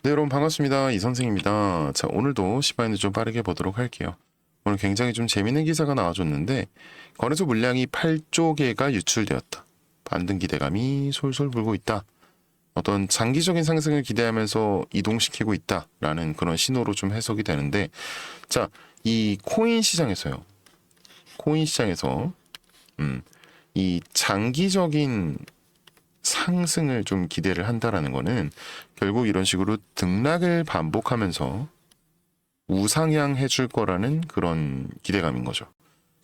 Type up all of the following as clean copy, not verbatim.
네, 여러분 반갑습니다. 이 선생입니다. 자, 오늘도 시바인을 좀 빠르게 보도록 할게요. 오늘 굉장히 좀 재밌는 기사가 나와줬는데 거래소 물량이 8조 개가 유출되었다. 반등 기대감이 솔솔 불고 있다. 어떤 장기적인 상승을 기대하면서 이동시키고 있다라는 그런 신호로 좀 해석이 되는데, 자, 이 코인 시장에서요. 코인 시장에서 이 장기적인 상승을 좀 기대를 한다라는 거는 결국 이런 식으로 등락을 반복하면서 우상향 해줄 거라는 그런 기대감인 거죠.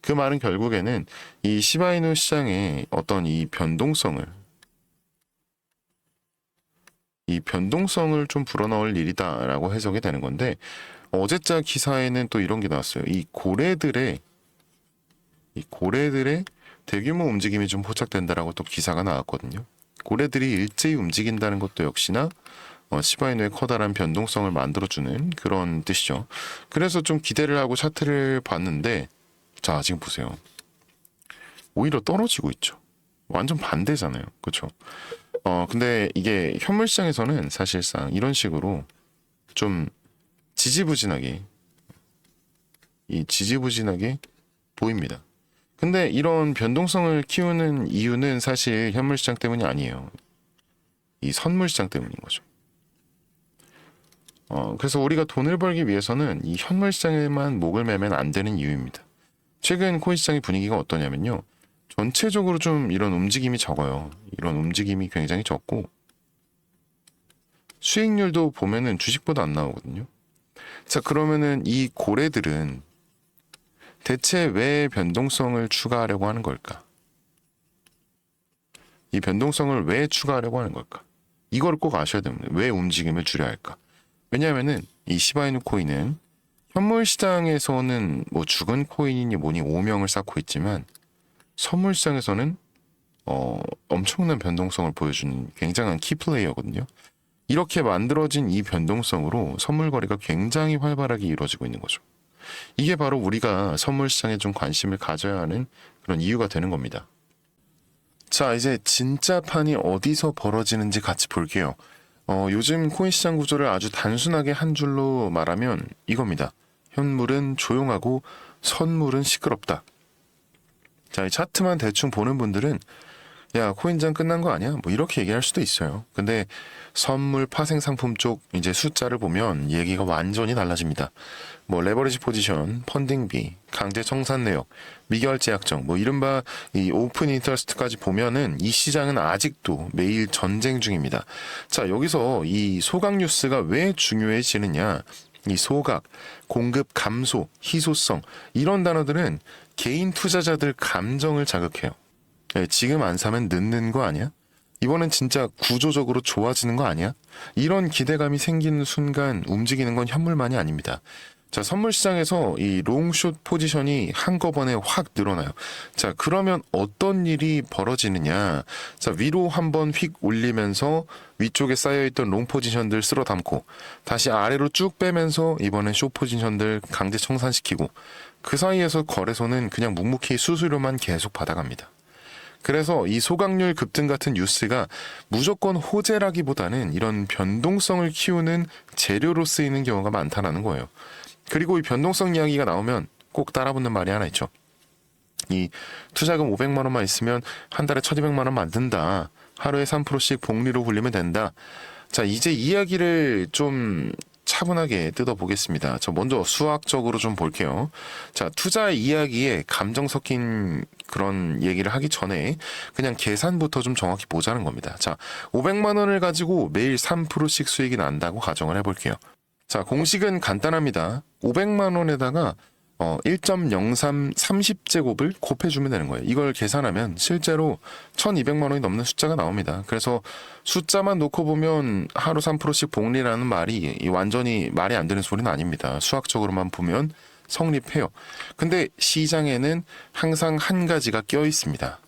그 말은 결국에는 이 시바이누 시장의 어떤 이 변동성을 좀 불어넣을 일이다라고 해석이 되는 건데, 어제자 기사에는 또 이런 게 나왔어요. 이 고래들의 대규모 움직임이 좀 포착된다라고 또 기사가 나왔거든요. 고래들이 일제히 움직인다는 것도 역시나 시바이누의 커다란 변동성을 만들어주는 그런 뜻이죠. 그래서 좀 기대를 하고 차트를 봤는데, 자, 지금 보세요. 오히려 떨어지고 있죠. 완전 반대잖아요. 그렇죠? 근데 이게 현물 시장에서는 사실상 이런 식으로 좀 지지부진하게 보입니다. 근데 이런 변동성을 키우는 이유는 사실 현물 시장 때문이 아니에요. 이 선물 시장 때문인 거죠. 그래서 우리가 돈을 벌기 위해서는 이 현물 시장에만 목을 매면 안 되는 이유입니다. 최근 코인 시장의 분위기가 어떠냐면요. 전체적으로 좀 이런 움직임이 적어요. 이런 움직임이 굉장히 적고, 수익률도 보면은 주식보다 안 나오거든요. 자, 그러면은 이 고래들은 대체 왜 변동성을 추가하려고 하는 걸까? 이 변동성을 왜 추가하려고 하는 걸까? 이걸 꼭 아셔야 됩니다. 왜 움직임을 줄여야 할까? 왜냐하면은 이 시바이누 코인은 현물 시장에서는 뭐 죽은 코인이니 뭐니 오명을 쌓고 있지만, 선물 시장에서는 엄청난 변동성을 보여주는 굉장한 키플레이어거든요. 이렇게 만들어진 이 변동성으로 선물 거래가 굉장히 활발하게 이루어지고 있는 거죠. 이게 바로 우리가 선물 시장에 좀 관심을 가져야 하는 그런 이유가 되는 겁니다. 자, 이제 진짜 판이 어디서 벌어지는지 같이 볼게요. 요즘 코인 시장 구조를 아주 단순하게 한 줄로 말하면 이겁니다. 현물은 조용하고 선물은 시끄럽다. 자, 이 차트만 대충 보는 분들은 야, 코인장 끝난 거 아니야? 뭐 이렇게 얘기할 수도 있어요. 근데 선물 파생 상품 쪽 이제 숫자를 보면 얘기가 완전히 달라집니다. 뭐 레버리지 포지션, 펀딩비, 강제 청산 내역, 미결제 약정, 뭐 이른바 이 오픈 인터스트까지 보면은 이 시장은 아직도 매일 전쟁 중입니다. 자, 여기서 이 소각 뉴스가 왜 중요해지느냐? 이 소각, 공급 감소, 희소성 이런 단어들은 개인 투자자들 감정을 자극해요. 지금 안 사면 늦는 거 아니야? 이번엔 진짜 구조적으로 좋아지는 거 아니야? 이런 기대감이 생기는 순간 움직이는 건 현물만이 아닙니다. 자, 선물 시장에서 이 롱숏 포지션이 한꺼번에 확 늘어나요. 자, 그러면 어떤 일이 벌어지느냐? 자, 위로 한번 휙 올리면서 위쪽에 쌓여있던 롱 포지션들 쓸어 담고 다시 아래로 쭉 빼면서 이번엔 숏 포지션들 강제 청산시키고, 그 사이에서 거래소는 그냥 묵묵히 수수료만 계속 받아갑니다. 그래서 이 소각률 급등 같은 뉴스가 무조건 호재라기보다는 이런 변동성을 키우는 재료로 쓰이는 경우가 많다는 거예요. 그리고 이 변동성 이야기가 나오면 꼭 따라붙는 말이 하나 있죠. 이 투자금 500만 원만 있으면 한 달에 1200만 원 만든다. 하루에 3%씩 복리로 굴리면 된다. 자, 이제 이야기를 좀 차분하게 뜯어보겠습니다. 저 먼저 수학적으로 좀 볼게요. 자, 투자 이야기에 감정 섞인 그런 얘기를 하기 전에 그냥 계산부터 좀 정확히 보자는 겁니다. 자, 500만 원을 가지고 매일 3%씩 수익이 난다고 가정을 해볼게요. 자, 공식은 간단합니다. 500만 원에다가 1.03 30제곱을 곱해주면 되는 거예요. 이걸 계산하면 실제로 1200만 원이 넘는 숫자가 나옵니다. 그래서 숫자만 놓고 보면 하루 3%씩 복리라는 말이 완전히 말이 안 되는 소리는 아닙니다. 수학적으로만 보면 성립해요. 근데 시장에는 항상 한 가지가 껴 있습니다.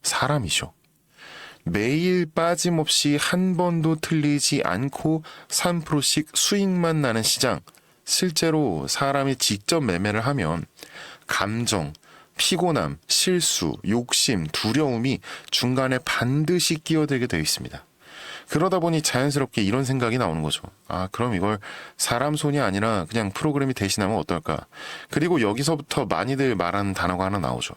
사람이죠. 매일 빠짐없이 한 번도 틀리지 않고 3%씩 수익만 나는 시장. 실제로 사람이 직접 매매를 하면 감정, 피곤함, 실수, 욕심, 두려움이 중간에 반드시 끼어들게 되어 있습니다. 그러다 보니 자연스럽게 이런 생각이 나오는 거죠. 아, 그럼 이걸 사람 손이 아니라 그냥 프로그램이 대신하면 어떨까? 그리고 여기서부터 많이들 말하는 단어가 하나 나오죠.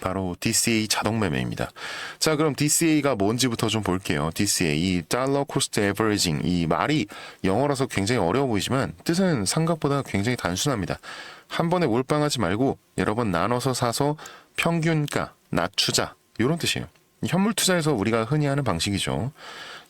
바로 DCA 자동 매매입니다. 자, 그럼 DCA가 뭔지부터 좀 볼게요. DCA, 이 Dollar Cost Averaging, 이 말이 영어라서 굉장히 어려워 보이지만 뜻은 생각보다 굉장히 단순합니다. 한 번에 몰빵하지 말고 여러 번 나눠서 사서 평균가 낮추자, 이런 뜻이에요. 현물 투자에서 우리가 흔히 하는 방식이죠.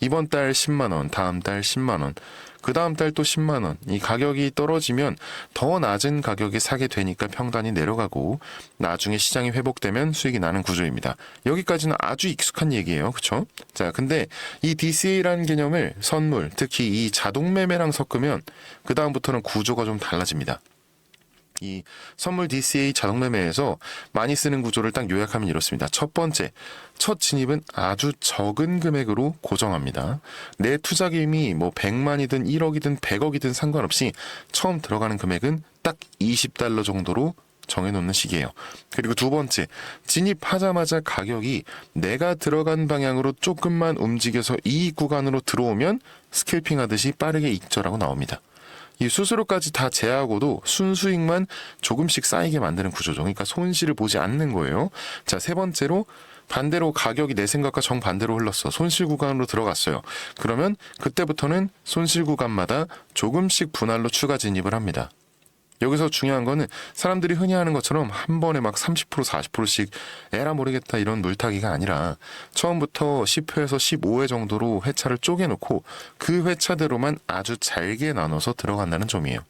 이번 달 10만 원, 다음 달 10만 원, 그 다음 달 또 10만 원. 이 가격이 떨어지면 더 낮은 가격에 사게 되니까 평단이 내려가고 나중에 시장이 회복되면 수익이 나는 구조입니다. 여기까지는 아주 익숙한 얘기예요. 그렇죠? 자, 근데 이 DCA라는 개념을 선물, 특히 이 자동 매매랑 섞으면 그 다음부터는 구조가 좀 달라집니다. 이 선물 DCA 자동 매매에서 많이 쓰는 구조를 딱 요약하면 이렇습니다. 첫 번째, 첫 진입은 아주 적은 금액으로 고정합니다. 내 투자금이 뭐 100만이든 1억이든 100억이든 상관없이 처음 들어가는 금액은 딱 $20 정도로 정해놓는 식이에요. 그리고 두 번째, 진입하자마자 가격이 내가 들어간 방향으로 조금만 움직여서 이익 구간으로 들어오면 스캘핑 하듯이 빠르게 익절하고 나옵니다. 이 수수료까지 다 제하고도 순수익만 조금씩 쌓이게 만드는 구조죠. 그러니까 손실을 보지 않는 거예요. 자, 세 번째로 반대로 가격이 내 생각과 정반대로 흘렀어. 손실 구간으로 들어갔어요. 그러면 그때부터는 손실 구간마다 조금씩 분할로 추가 진입을 합니다. 여기서 중요한 거는 사람들이 흔히 하는 것처럼 한 번에 막 30% 40%씩 에라 모르겠다 이런 물타기가 아니라 처음부터 10회에서 15회 정도로 회차를 쪼개놓고 그 회차대로만 아주 잘게 나눠서 들어간다는 점이에요.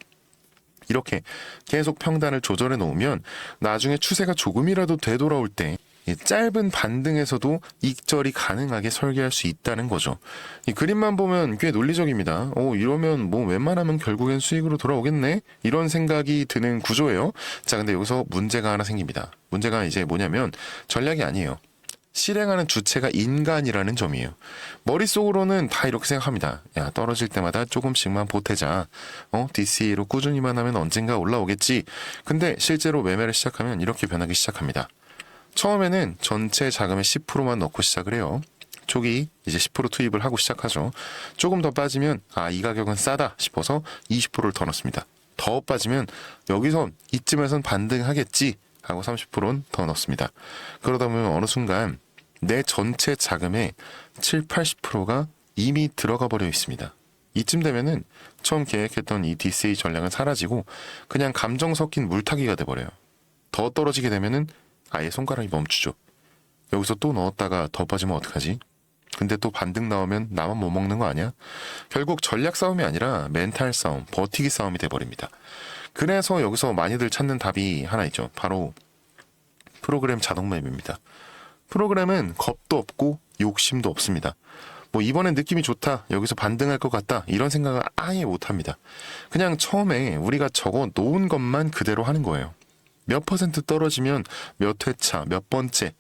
이렇게 계속 평단을 조절해 놓으면 나중에 추세가 조금이라도 되돌아올 때 짧은 반등에서도 익절이 가능하게 설계할 수 있다는 거죠. 이 그림만 보면 꽤 논리적입니다. 이러면 뭐 웬만하면 결국엔 수익으로 돌아오겠네? 이런 생각이 드는 구조예요. 자, 근데 여기서 문제가 하나 생깁니다. 문제가 이제 뭐냐면 전략이 아니에요. 실행하는 주체가 인간이라는 점이에요. 머릿속으로는 다 이렇게 생각합니다. 야, 떨어질 때마다 조금씩만 보태자. DCA로 꾸준히만 하면 언젠가 올라오겠지. 근데 실제로 매매를 시작하면 이렇게 변하기 시작합니다. 처음에는 전체 자금의 10%만 넣고 시작을 해요. 초기 이제 10% 투입을 하고 시작하죠. 조금 더 빠지면 이 가격은 싸다 싶어서 20%를 더 넣습니다. 더 빠지면 여기서 이쯤에선 반등하겠지 하고 30%는 더 넣습니다. 그러다 보면 어느 순간 내 전체 자금의 7, 80%가 이미 들어가 버려 있습니다. 이쯤 되면은 처음 계획했던 이 DCA 전략은 사라지고 그냥 감정 섞인 물타기가 돼버려요. 더 떨어지게 되면은 아예 손가락이 멈추죠. 여기서 또 넣었다가 더 빠지면 어떡하지? 근데 또 반등 나오면 나만 못 먹는 거 아니야? 결국 전략 싸움이 아니라 멘탈 싸움, 버티기 싸움이 돼버립니다. 그래서 여기서 많이들 찾는 답이 하나 있죠. 바로 프로그램 자동 매매입니다. 프로그램은 겁도 없고 욕심도 없습니다. 뭐 이번엔 느낌이 좋다, 여기서 반등할 것 같다 이런 생각을 아예 못합니다. 그냥 처음에 우리가 적어 놓은 것만 그대로 하는 거예요. 몇 퍼센트 떨어지면 몇 회차, 몇 번째,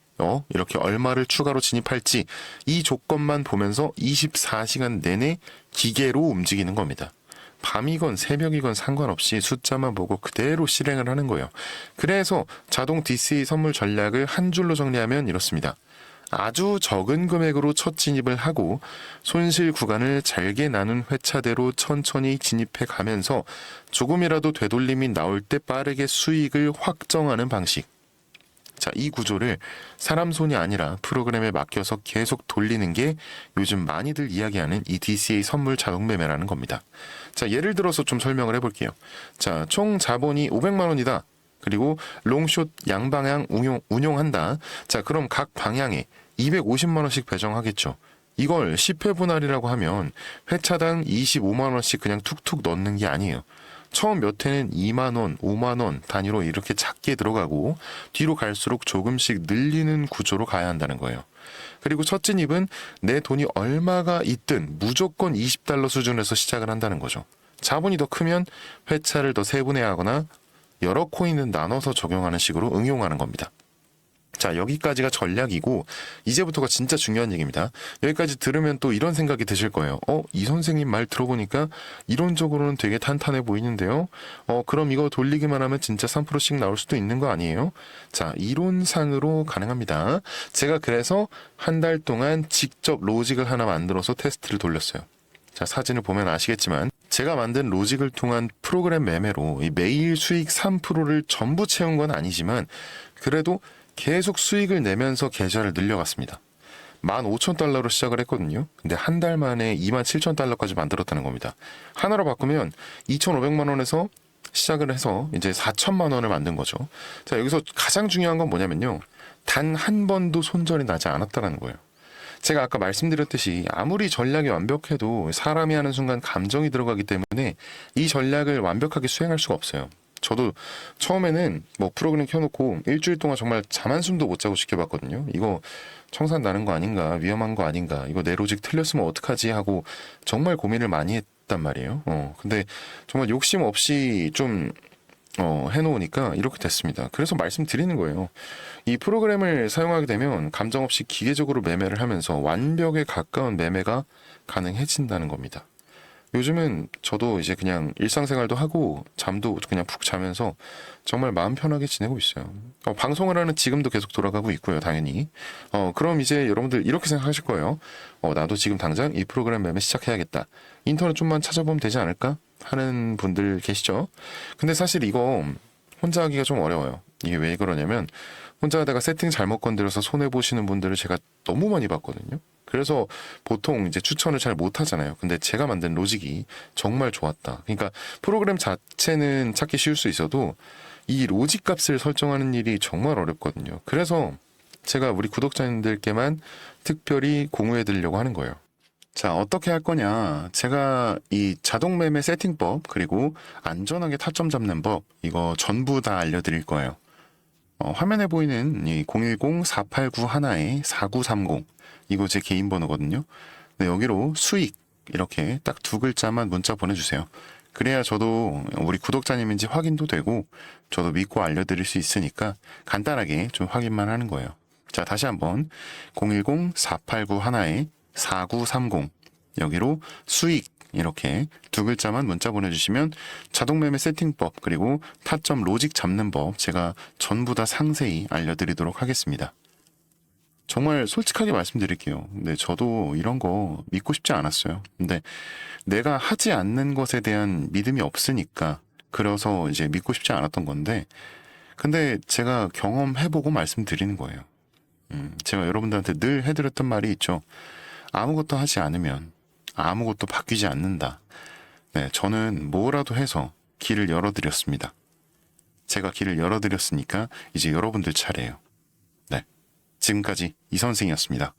이렇게 얼마를 추가로 진입할지 이 조건만 보면서 24시간 내내 기계로 움직이는 겁니다. 밤이건 새벽이건 상관없이 숫자만 보고 그대로 실행을 하는 거예요. 그래서 자동 DCA 선물 전략을 한 줄로 정리하면 이렇습니다. 아주 적은 금액으로 첫 진입을 하고 손실 구간을 잘게 나눈 회차대로 천천히 진입해 가면서 조금이라도 되돌림이 나올 때 빠르게 수익을 확정하는 방식. 자, 이 구조를 사람 손이 아니라 프로그램에 맡겨서 계속 돌리는 게 요즘 많이들 이야기하는 이 DCA 선물 자동 매매라는 겁니다. 자, 예를 들어서 좀 설명을 해볼게요. 자, 총 자본이 500만 원이다. 그리고 롱숏 양방향 운용한다. 자, 그럼 각 방향에 250만 원씩 배정하겠죠. 이걸 10회 분할이라고 하면 회차당 25만 원씩 그냥 툭툭 넣는 게 아니에요. 처음 몇 회는 2만 원, 5만 원 단위로 이렇게 작게 들어가고 뒤로 갈수록 조금씩 늘리는 구조로 가야 한다는 거예요. 그리고 첫 진입은 내 돈이 얼마가 있든 무조건 $20 수준에서 시작을 한다는 거죠. 자본이 더 크면 회차를 더 세분화하거나 여러 코인을 나눠서 적용하는 식으로 응용하는 겁니다. 자, 여기까지가 전략이고 이제부터가 진짜 중요한 얘기입니다. 여기까지 들으면 또 이런 생각이 드실 거예요. 이 선생님 말 들어보니까 이론적으로는 되게 탄탄해 보이는데요. 그럼 이거 돌리기만 하면 진짜 3%씩 나올 수도 있는 거 아니에요? 자, 이론상으로 가능합니다. 제가 그래서 한 달 동안 직접 로직을 하나 만들어서 테스트를 돌렸어요. 자, 사진을 보면 아시겠지만 제가 만든 로직을 통한 프로그램 매매로 이 매일 수익 3%를 전부 채운 건 아니지만 그래도 계속 수익을 내면서 계좌를 늘려갔습니다. 15,000달러로 시작을 했거든요. 근데 한 달 만에 27,000달러까지 만들었다는 겁니다. 하나로 바꾸면 2,500만 원에서 시작을 해서 이제 4천만 원을 만든 거죠. 자, 여기서 가장 중요한 건 뭐냐면요. 단 한 번도 손절이 나지 않았다는 거예요. 제가 아까 말씀드렸듯이 아무리 전략이 완벽해도 사람이 하는 순간 감정이 들어가기 때문에 이 전략을 완벽하게 수행할 수가 없어요. 저도 처음에는 뭐 프로그램 켜놓고 일주일 동안 정말 잠 한숨도 못 자고 지켜봤거든요. 이거 청산 나는 거 아닌가, 위험한 거 아닌가, 이거 내 로직 틀렸으면 어떡하지 하고 정말 고민을 많이 했단 말이에요. 근데 정말 욕심 없이 좀 해놓으니까 이렇게 됐습니다. 그래서 말씀드리는 거예요. 이 프로그램을 사용하게 되면 감정 없이 기계적으로 매매를 하면서 완벽에 가까운 매매가 가능해진다는 겁니다. 요즘은 저도 이제 그냥 일상생활도 하고 잠도 그냥 푹 자면서 정말 마음 편하게 지내고 있어요. 방송을 하는 지금도 계속 돌아가고 있고요, 당연히. 그럼 이제 여러분들 이렇게 생각하실 거예요. 나도 지금 당장 이 프로그램 매매 시작해야겠다. 인터넷 좀만 찾아보면 되지 않을까? 하는 분들 계시죠? 근데 사실 이거 혼자 하기가 좀 어려워요. 이게 왜 그러냐면 혼자 하다가 세팅 잘못 건드려서 손해보시는 분들을 제가 너무 많이 봤거든요. 그래서 보통 이제 추천을 잘 못 하잖아요. 근데 제가 만든 로직이 정말 좋았다. 그러니까 프로그램 자체는 찾기 쉬울 수 있어도 이 로직 값을 설정하는 일이 정말 어렵거든요. 그래서 제가 우리 구독자님들께만 특별히 공유해 드리려고 하는 거예요. 자, 어떻게 할 거냐. 제가 이 자동 매매 세팅법 그리고 안전하게 타점 잡는 법 이거 전부 다 알려드릴 거예요. 화면에 보이는 이 010-4891-4930 이거 제 개인 번호거든요. 네, 여기로 수익 이렇게 딱 두 글자만 문자 보내주세요. 그래야 저도 우리 구독자님인지 확인도 되고 저도 믿고 알려드릴 수 있으니까 간단하게 좀 확인만 하는 거예요. 자, 다시 한번 010-4891-4930 여기로 수익 이렇게 두 글자만 문자 보내주시면 자동 매매 세팅법 그리고 타점 로직 잡는 법 제가 전부 다 상세히 알려드리도록 하겠습니다. 정말 솔직하게 말씀드릴게요. 근데 저도 이런 거 믿고 싶지 않았어요. 근데 내가 하지 않는 것에 대한 믿음이 없으니까 그래서 이제 믿고 싶지 않았던 건데 근데 제가 경험해보고 말씀드리는 거예요. 제가 여러분들한테 늘 해드렸던 말이 있죠. 아무것도 하지 않으면 아무것도 바뀌지 않는다. 네, 저는 뭐라도 해서 길을 열어드렸습니다. 제가 길을 열어드렸으니까 이제 여러분들 차례예요. 네, 지금까지 이 선생이었습니다.